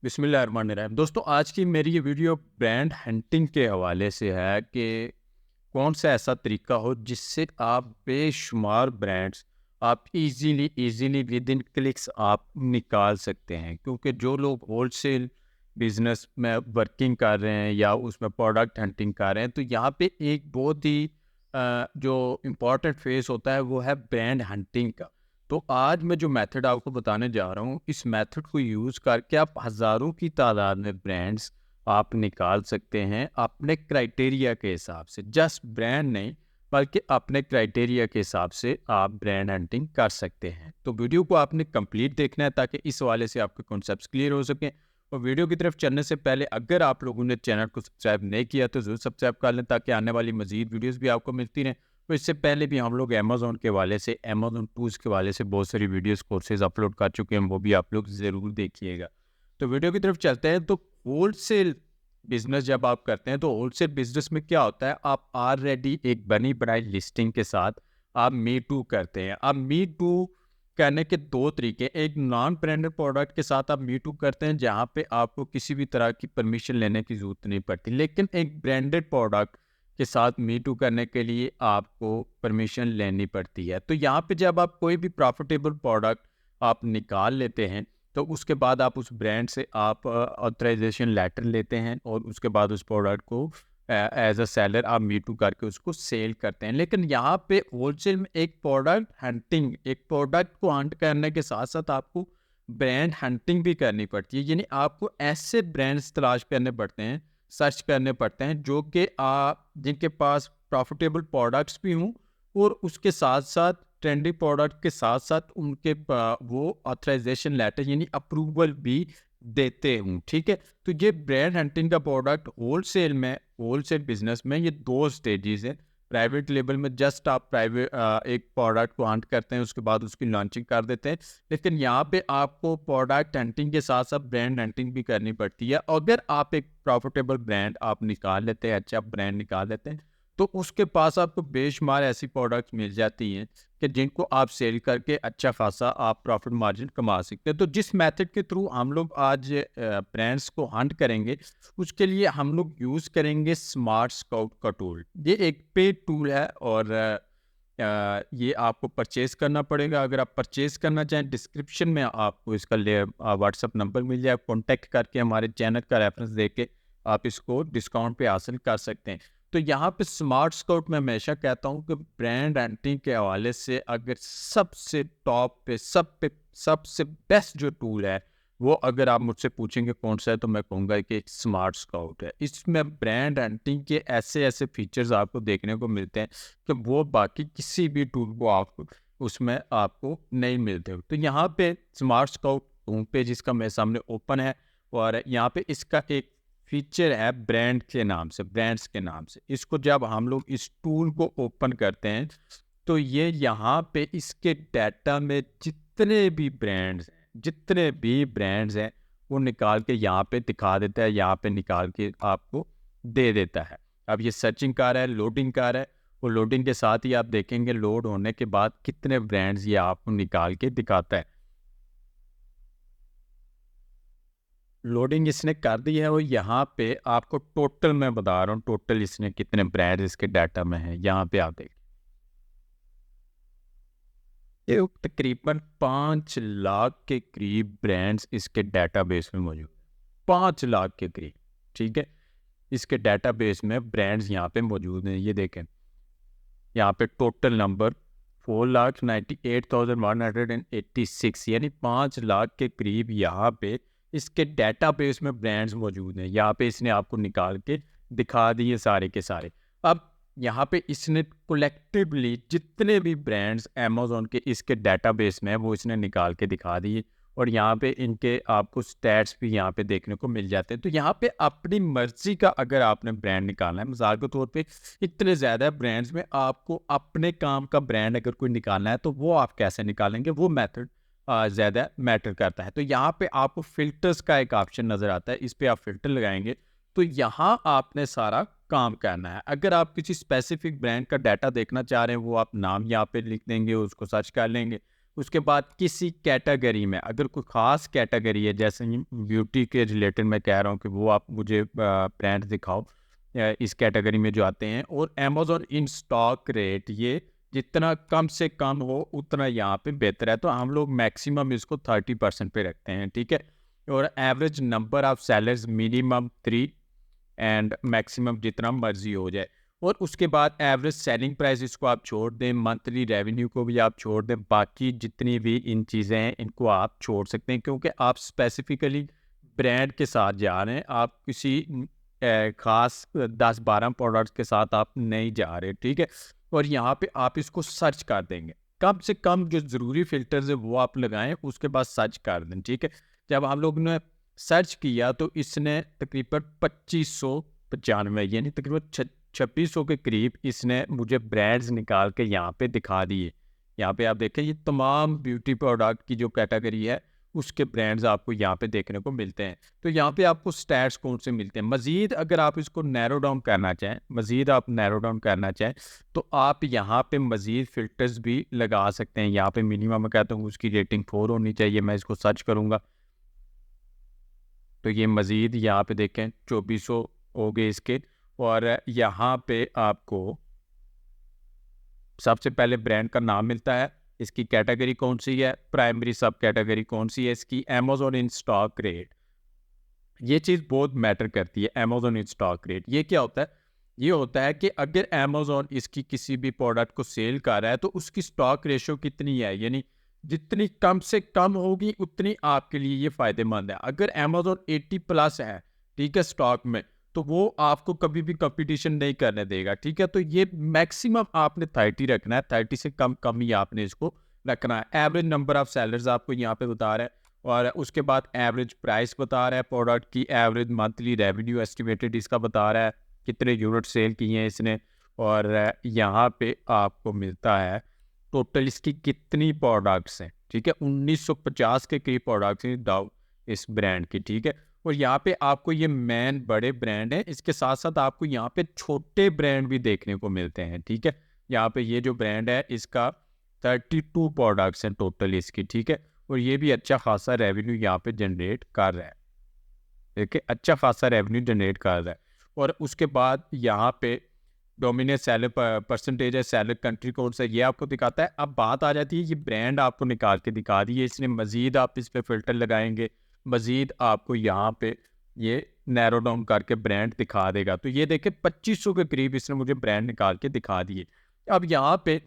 बिस्मिल्लाहिर्रहमानिर्रहीम। दोस्तों, आज की मेरी ये वीडियो ब्रांड हंटिंग के हवाले से है कि कौन सा ऐसा तरीका हो जिससे आप बेशुमार ब्रांड्स आप इजीली विद इन क्लिक्स आप निकाल सकते हैं। क्योंकि जो लोग होलसेल बिजनेस में वर्किंग कर रहे हैं या उसमें प्रोडक्ट हंटिंग कर रहे हैं, तो यहाँ पे एक बहुत ही जो इम्पोर्टेंट फेस होता है वो है ब्रांड हंटिंग का। तो आज मैं जो मेथड आपको बताने जा रहा हूँ, इस मेथड को यूज़ करके आप हज़ारों की तादाद में ब्रांड्स आप निकाल सकते हैं अपने क्राइटेरिया के हिसाब से। जस्ट ब्रांड नहीं, बल्कि अपने क्राइटेरिया के हिसाब से आप ब्रांड हंटिंग कर सकते हैं। तो वीडियो को आपने कंप्लीट देखना है ताकि इस हवाले से आपके कॉन्सेप्ट्स क्लियर हो सकें। और वीडियो की तरफ चलने से पहले अगर आप लोगों ने चैनल को सब्सक्राइब नहीं किया तो ज़रूर सब्सक्राइब कर लें ताकि आने वाली मज़ीद वीडियोज़ भी आपको मिलती रहें। तो इससे पहले भी हम लोग अमेज़न के हवाले से, अमेज़न टूल्स के हवाले से बहुत सारी वीडियोज़ कोर्सेज़ अपलोड कर चुके हैं, वो भी आप लोग ज़रूर देखिएगा। तो वीडियो की तरफ चलते हैं। तो होलसेल बिज़नेस जब आप करते हैं तो होलसेल बिज़नेस में क्या होता है, आप ऑलरेडी एक बनी बनाई लिस्टिंग के साथ आप मी टू करते हैं। अब मी टू करने के 2 तरीके, एक नॉन ब्रांडेड प्रोडक्ट के साथ आप मी टू करते हैं जहाँ पे आपको किसी भी तरह की परमिशन लेने की ज़रूरत नहीं पड़ती। लेकिन एक ब्रांडेड प्रोडक्ट के साथ मी टू करने के लिए आपको परमिशन लेनी पड़ती है। तो यहाँ पे जब आप कोई भी प्रॉफिटेबल प्रोडक्ट आप निकाल लेते हैं, तो उसके बाद आप उस ब्रांड से आप ऑथराइजेशन लेटर लेते हैं और उसके बाद उस प्रोडक्ट को एज अ सेलर आप मी टू करके उसको सेल करते हैं। लेकिन यहाँ पे होलसेल में एक प्रोडक्ट हंटिंग, एक प्रोडक्ट को हंट करने के साथ साथ आपको ब्रांड हंटिंग भी करनी पड़ती है। यानी आपको ऐसे ब्रांड्स तलाश करने पड़ते हैं, सर्च करने पड़ते हैं जो कि जिनके पास प्रॉफिटेबल प्रोडक्ट्स भी हों और उसके साथ साथ ट्रेंडी प्रोडक्ट के साथ साथ उनके वो ऑथराइजेशन लेटर यानी अप्रूवल भी देते हूँ। ठीक है, तो ये ब्रांड हंटिंग का प्रोडक्ट होलसेल में, होलसेल बिजनेस में ये 2 स्टेजेस हैं। प्राइवेट लेवल में जस्ट आप एक प्रोडक्ट को हंट करते हैं, उसके बाद उसकी लॉन्चिंग कर देते हैं। लेकिन यहाँ पे आपको प्रोडक्ट हंटिंग के साथ साथ ब्रांड हंटिंग भी करनी पड़ती है। अगर आप एक प्रॉफिटेबल ब्रांड आप निकाल लेते हैं, अच्छा ब्रांड निकाल लेते हैं, तो उसके पास आपको बेशुमार ऐसी प्रोडक्ट्स मिल जाती हैं कि जिनको आप सेल करके अच्छा खासा आप प्रॉफिट मार्जिन कमा सकते हैं। तो जिस मेथड के थ्रू हम लोग आज ब्रांड्स को हंट करेंगे, उसके लिए हम लोग यूज़ करेंगे स्मार्ट स्काउट का टूल। ये एक पेड टूल है और ये आपको परचेज़ करना पड़ेगा। अगर आप परचेज़ करना चाहें, डिस्क्रिप्शन में आपको इसका व्हाट्सएप नंबर मिल जाए, कॉन्टैक्ट करके हमारे चैनल का रेफरेंस देके आप इसको डिस्काउंट पे हासिल कर सकते हैं। तो यहाँ पे स्मार्ट स्काउट मैं हमेशा कहता हूँ कि ब्रांड हंटिंग के हवाले से अगर सबसे टॉप पे सबसे बेस्ट जो टूल है, वो अगर आप मुझसे पूछेंगे कौन सा है, तो मैं कहूँगा कि स्मार्ट स्काउट है। इसमें ब्रांड हंटिंग के ऐसे फीचर्स आपको देखने को मिलते हैं कि वो बाकी किसी भी टूल को आप उसमें आपको नहीं मिलते। तो यहाँ पे स्मार्ट स्काउट होम पेज इसका मेरे सामने ओपन है और यहाँ पे इसका एक फीचर है ब्रांड के नाम से, ब्रांड्स के नाम से। इसको जब हम लोग इस टूल को ओपन करते हैं, तो ये यहाँ पे इसके डाटा में जितने भी ब्रांड्स हैं वो निकाल के यहाँ पे दिखा देता है, यहाँ पे निकाल के आपको दे देता है। अब ये सर्चिंग कर रहा है, लोडिंग कर रहा है, वो लोडिंग के साथ ही आप देखेंगे लोड होने के बाद कितने ब्रांड्स ये आपको निकाल के दिखाता है। लोडिंग इसने कर दी है और यहाँ पे आपको टोटल मैं बता रहा हूँ, टोटल इसने कितने ब्रांड इसके डाटा में है, यहाँ पे आप देखिए। ये तकरीबन 5 लाख के करीब ब्रांड्स इसके डाटाबेस में मौजूद, 5 लाख के करीब। ठीक है, इसके डाटाबेस में ब्रांड्स यहाँ पे मौजूद हैं। ये देखें, यहाँ पे टोटल नंबर 4,98,186 यानी 5 लाख के करीब यहाँ पे इसके डाटाबेस में ब्रांड्स मौजूद हैं। यहाँ पे इसने आपको निकाल के दिखा दिए सारे के सारे। अब यहाँ पे इसने कलेक्टिवली जितने भी ब्रांड्स अमेज़न के इसके डाटाबेस में है वो इसने निकाल के दिखा दिए और यहाँ पे इनके आपको स्टैट्स भी यहाँ पे देखने को मिल जाते हैं। तो यहाँ पे अपनी मर्जी का अगर आपने ब्रांड निकालना है, मिसाल के तौर पे इतने ज़्यादा ब्रांड्स में आपको अपने काम का ब्रांड अगर कोई निकालना है, तो वो आप कैसे निकालेंगे, वो मेथड ज़्यादा मैटर करता है। तो यहाँ पे आपको फ़िल्टर्स का एक ऑप्शन नज़र आता है, इस पर आप फ़िल्टर लगाएंगे तो यहाँ आपने सारा काम करना है। अगर आप किसी स्पेसिफिक ब्रांड का डाटा देखना चाह रहे हैं, वो आप नाम यहाँ पे लिख देंगे, उसको सर्च कर लेंगे। उसके बाद किसी कैटेगरी में अगर कोई ख़ास कैटेगरी है, जैसे ब्यूटी के रिलेटेड मैं कह रहा हूँ कि वो आप मुझे ब्रांड दिखाओ इस कैटेगरी में जो आते हैं। और अमेज़न इन स्टॉक रेट ये जितना कम से कम हो उतना यहाँ पे बेहतर है, तो हम लोग मैक्सिमम इसको 30% पे रखते हैं, ठीक है। और average number of sellers minimum 3 and maximum जितना मर्जी हो जाए। और उसके बाद एवरेज सेलिंग प्राइस इसको आप छोड़ दें, मंथली रेवेन्यू को भी आप छोड़ दें, बाकी जितनी भी इन चीज़ें हैं इनको आप छोड़ सकते हैं, क्योंकि आप स्पेसिफिकली ब्रांड के साथ जा रहे हैं, आप किसी ख़ास 10-12 प्रोडक्ट्स के साथ आप नहीं जा रहे, ठीक है। और यहाँ पे आप इसको सर्च कर देंगे, कम से कम जो ज़रूरी फ़िल्टर्स है वो आप लगाएं, उसके बाद सर्च कर दें, ठीक है। जब हम लोग ने सर्च किया तो इसने तकरीबन 2595 यानी तकरीबन 2600 के करीब इसने मुझे ब्रांड्स निकाल के यहाँ पे दिखा दिए। यहाँ पे आप देखें ये तमाम ब्यूटी प्रोडक्ट की जो कैटेगरी है उसके ब्रांड्स आपको यहाँ पे देखने को मिलते हैं। तो यहाँ पे आपको स्टैट्स कौन से मिलते हैं। मज़ीद अगर आप इसको नैरो डाउन करना चाहें, तो आप यहाँ पे मज़ीद फ़िल्टर्स भी लगा सकते हैं। यहाँ पे मिनिमम मैं कहता हूँ उसकी रेटिंग 4 होनी चाहिए। मैं इसको सर्च करूँगा तो ये मज़ीद यहाँ पे देखें 2400 हो गए इसके। और यहाँ पे आपको सबसे पहले ब्रांड का नाम मिलता है, इसकी कैटेगरी कौन सी है, प्राइमरी सब कैटेगरी कौन सी है, इसकी अमेज़न इन स्टॉक रेट। ये चीज़ बहुत मैटर करती है, अमेज़न इन स्टॉक रेट। ये क्या होता है, ये होता है कि अगर अमेज़न इसकी किसी भी प्रोडक्ट को सेल कर रहा है तो उसकी स्टॉक रेशो कितनी है, यानी जितनी कम से कम होगी उतनी आपके लिए ये फ़ायदेमंद है। अगर अमेज़न 80+ है, ठीक है, स्टॉक में, तो वो आपको कभी भी कंपटीशन नहीं करने देगा, ठीक है। तो ये मैक्सिमम आपने 30 रखना है, 30 से कम ही आपने इसको रखना है। एवरेज नंबर ऑफ सेलर्स आपको यहाँ पे बता रहा है, और उसके बाद एवरेज प्राइस बता रहा है, प्रोडक्ट की एवरेज मंथली रेवेन्यू एस्टिमेटेड इसका बता रहा है, कितने यूनिट सेल किए हैं इसने। और यहाँ पे आपको मिलता है टोटल इसकी कितनी प्रोडक्ट्स हैं, ठीक है। 1950 के करीब प्रोडक्ट्स हैं डाउ इस ब्रांड की, ठीक है। और यहाँ पे आपको ये मेन बड़े ब्रांड हैं, इसके साथ साथ आपको यहाँ पे छोटे ब्रांड भी देखने को मिलते हैं, ठीक है। यहाँ पे ये जो ब्रांड है इसका 32 प्रोडक्ट्स हैं टोटल इसकी, ठीक है। और ये भी अच्छा खासा रेवेन्यू यहाँ पे जनरेट कर रहा है, ठीक है, अच्छा खासा रेवेन्यू जनरेट कर रहा है। और उसके बाद यहाँ पे डोमिनेट सेलर परसेंटेज है, सेलर कंट्री कोड से ये आपको दिखाता है। अब बात आ जाती है ये ब्रांड आपको निकाल के दिखा दी है इसने, मज़ीद आप इस पर फिल्टर लगाएंगे, मज़ीद आपको यहाँ पे ये नैरो डाउन करके ब्रांड दिखा देगा। तो ये देखें 2500 के करीब इसने मुझे ब्रांड निकाल के दिखा दिए। अब यहाँ पे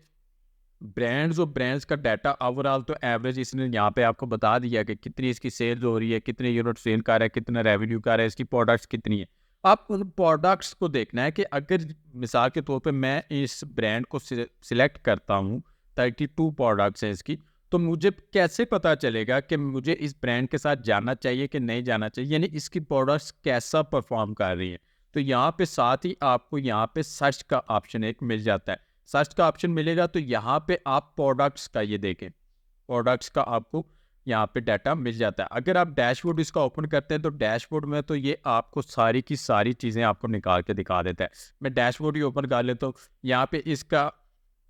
ब्रांड्स और ब्रांड्स का डाटा ओवरऑल तो एवरेज इसने यहाँ पे आपको बता दिया कि कितनी इसकी सेल्स हो रही है, कितने यूनिट सेल कर रहा है, कितना रेवेन्यू कर रहा है, इसकी प्रोडक्ट्स कितनी है। आप उन प्रोडक्ट्स को देखना है कि अगर मिसाल के तौर पे मैं इस ब्रांड को सिलेक्ट करता हूँ, 32 प्रोडक्ट्स हैं इसकी, तो मुझे कैसे पता चलेगा कि मुझे इस ब्रांड के साथ जाना चाहिए कि नहीं जाना चाहिए, यानी इसकी प्रोडक्ट्स कैसा परफॉर्म कर रही हैं। तो यहाँ पे साथ ही आपको यहाँ पे सर्च का ऑप्शन एक मिल जाता है। सर्च का ऑप्शन मिलेगा तो यहाँ पे आप प्रोडक्ट्स का ये देखें, प्रोडक्ट्स का आपको यहाँ पे डाटा मिल जाता है। अगर आप डैशबोर्ड इसका ओपन करते हैं तो डैशबोर्ड में तो ये आपको सारी की सारी चीज़ें आपको निकाल के दिखा देता है। मैं डैशबोर्ड ही ओपन कर लेता हूँ। यहाँ पे इसका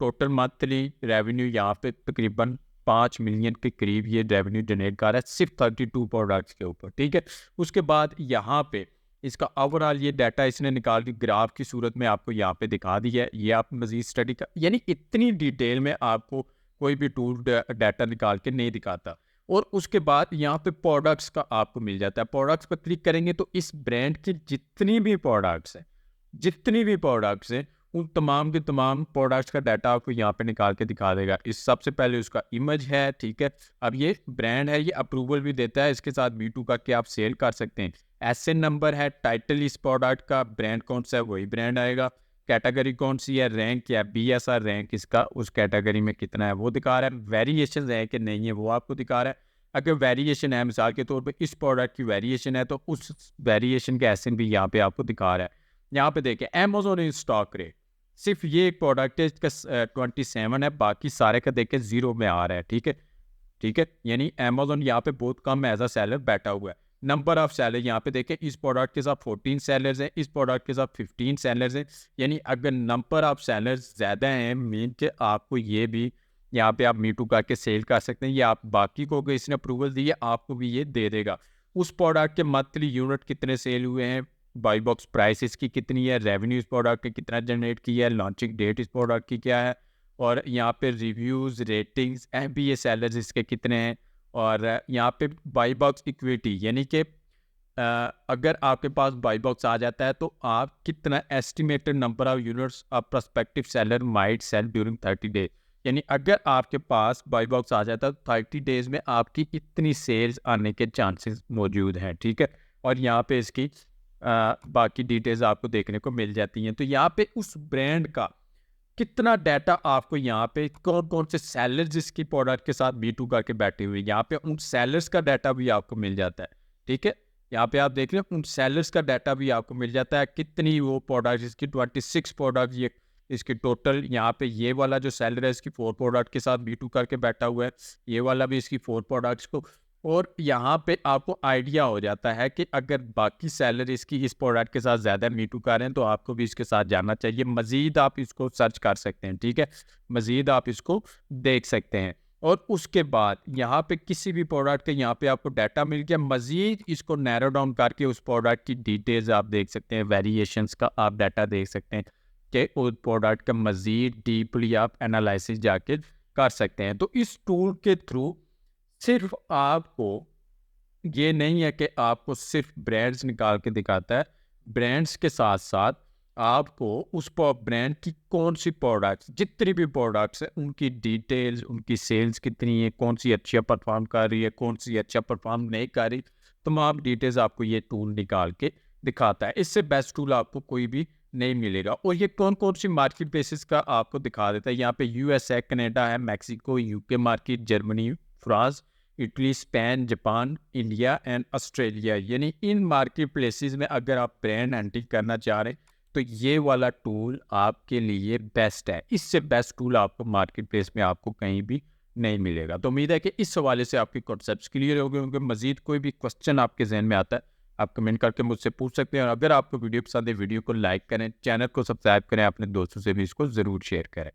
टोटल मंथली रेवेन्यू यहाँ पे तकरीबन 5 मिलियन के करीब ये रेवेन्यू जनरेट कर रहा है सिर्फ 32 प्रोडक्ट्स के ऊपर, ठीक है। उसके बाद यहाँ पे इसका ओवरऑल ये डाटा इसने निकाल के ग्राफ की सूरत में आपको यहाँ पे दिखा दिया है। ये आप मजीद स्टडी का, यानी इतनी डिटेल में आपको कोई भी टूल डाटा निकाल के नहीं दिखाता। और उसके बाद यहाँ पे प्रोडक्ट्स का आपको मिल जाता है। प्रोडक्ट्स पर क्लिक करेंगे तो इस ब्रांड की जितनी भी प्रोडक्ट्स हैं उन तमाम के तमाम प्रोडक्ट्स का डाटा आपको यहाँ पे निकाल के दिखा देगा। इस सबसे पहले उसका इमेज है, ठीक है। अब ये ब्रांड है, ये अप्रूवल भी देता है, इसके साथ V2 करके आप सेल कर सकते हैं। SN नंबर है, टाइटल इस प्रोडक्ट का, ब्रांड कौन सा है वही ब्रांड आएगा, कैटेगरी कौन सी है, रैंक या BSR रैंक इसका उस कैटेगरी में कितना है वो दिखा रहा है, वेरिएशन है कि नहीं है वो आपको दिखा रहा है। अगर वेरिएशन है, मिसाल के तौर पे इस प्रोडक्ट की वेरिएशन है तो उस वेरिएशन के SN भी यहाँ पे आपको दिखा रहा है। यहाँ पे देखिए अमेज़न इन स्टॉक रेट, सिर्फ ये एक प्रोडक्ट है इसका 27 है, बाकी सारे का देखें 0 में आ रहा है, ठीक है। यानी अमेज़न यहाँ पे बहुत कम एज अ सेलर बैठा हुआ है। नंबर ऑफ सेलर यहाँ पे देखें, इस प्रोडक्ट के साथ 14 सेलर्स हैं, इस प्रोडक्ट के साथ 15 सेलर्स हैं। यानी अगर नंबर ऑफ सेलर्स ज़्यादा हैं मीन कि आपको ये भी यहाँ पे आप मीटू करके सेल कर सकते हैं। ये आप बाकी को अगर इसने अप्रूवल दी है, आपको भी ये दे देगा। उस प्रोडक्ट के मंथली यूनिट कितने सेल हुए हैं, बाई बॉक्स प्राइस इसकी कितनी है, रेवेन्यू इस प्रोडक्ट के कितना जनरेट किया है, लॉन्चिंग डेट इस प्रोडक्ट की क्या है, और यहाँ पे रिव्यूज़, रेटिंग्स, FBA सेलर्स इसके कितने हैं, और यहाँ पे बाई बॉक्स इक्विटी यानी कि अगर आपके पास बाई बॉक्स आ जाता है तो आप कितना estimated number of units of prospective seller might sell during 30 days, यानी अगर आपके पास बाई बॉक्स आ जाता है तो 30 डेज में आपकी इतनी सेल्स आने के चांसेस मौजूद हैं, ठीक है। और यहाँ पे इसकी बाकी डिटेल्स आपको देखने को मिल जाती हैं। तो यहाँ पे उस ब्रांड का कितना डाटा आपको, यहाँ पे कौन कौन से सेलर्स जिसकी प्रोडक्ट के साथ B2 करके बैठे हुए, यहाँ पे उन सेलर्स का डाटा भी आपको मिल जाता है, ठीक है। यहाँ पे आप देख रहे हैं उन सेलर्स का डाटा भी आपको मिल जाता है, कितनी वो प्रोडक्ट, इसकी 26 प्रोडक्ट, ये इसकी टोटल, यहाँ पे ये वाला जो सेलर है इसकी 4 प्रोडक्ट के साथ B2 करके बैठा हुआ है, ये वाला भी इसकी 4 प्रोडक्ट्स को। और यहाँ पे आपको आइडिया हो जाता है कि अगर बाकी सेलर इसकी इस प्रोडक्ट के साथ ज़्यादा मीटू कर रहे हैं तो आपको भी इसके साथ जाना चाहिए। मज़ीद आप इसको सर्च कर सकते हैं, ठीक है, मज़ीद आप इसको देख सकते हैं। और उसके बाद यहाँ पे किसी भी प्रोडक्ट के यहाँ पे आपको डाटा मिल गया, मज़ीद इसको नैरो डाउन करके उस प्रोडक्ट की डिटेल्स आप देख सकते हैं, वेरिएशंस का आप डाटा देख सकते हैं कि उस प्रोडक्ट का मज़ीद डीपली आप एनालिसिस जाके कर सकते हैं। तो इस टूल के थ्रू सिर्फ आपको ये नहीं है कि आपको सिर्फ ब्रांड्स निकाल के दिखाता है, ब्रांड्स के साथ साथ आपको उस ब्रांड की कौन सी प्रोडक्ट्स, जितनी भी प्रोडक्ट्स हैं उनकी डिटेल्स, उनकी सेल्स कितनी है, कौन सी अच्छा परफॉर्म कर रही है, कौन सी अच्छा परफॉर्म नहीं कर रही, तमाम डिटेल्स आपको ये टूल निकाल के दिखाता है। इससे बेस्ट टूल आपको कोई भी नहीं मिलेगा। और ये कौन कौन सी मार्केट प्लेसेस का आपको दिखा देता है। यहाँ पे US है, कनाडा है, Mexico, UK market, Germany, France, Italy, Spain, Japan, India and Australia, यानी इन मार्केट प्लेसेस में अगर आप ब्रांड हंटिंग करना चाह रहे हैं तो ये वाला टूल आपके लिए बेस्ट है। इससे बेस्ट टूल आपको मार्केट प्लेस में आपको कहीं भी नहीं मिलेगा। तो उम्मीद है कि इस हवाले से आपके कॉन्सेप्ट्स क्लियर हो गए होंगे। मजीद कोई भी क्वेश्चन आपके जहन में आता है आप कमेंट करके मुझसे पूछ सकते हैं। और अगर आपको वीडियो पसंद है, वीडियो को लाइक करें, चैनल को सब्सक्राइब करें, अपने दोस्तों से भी इसको ज़रूर शेयर करें।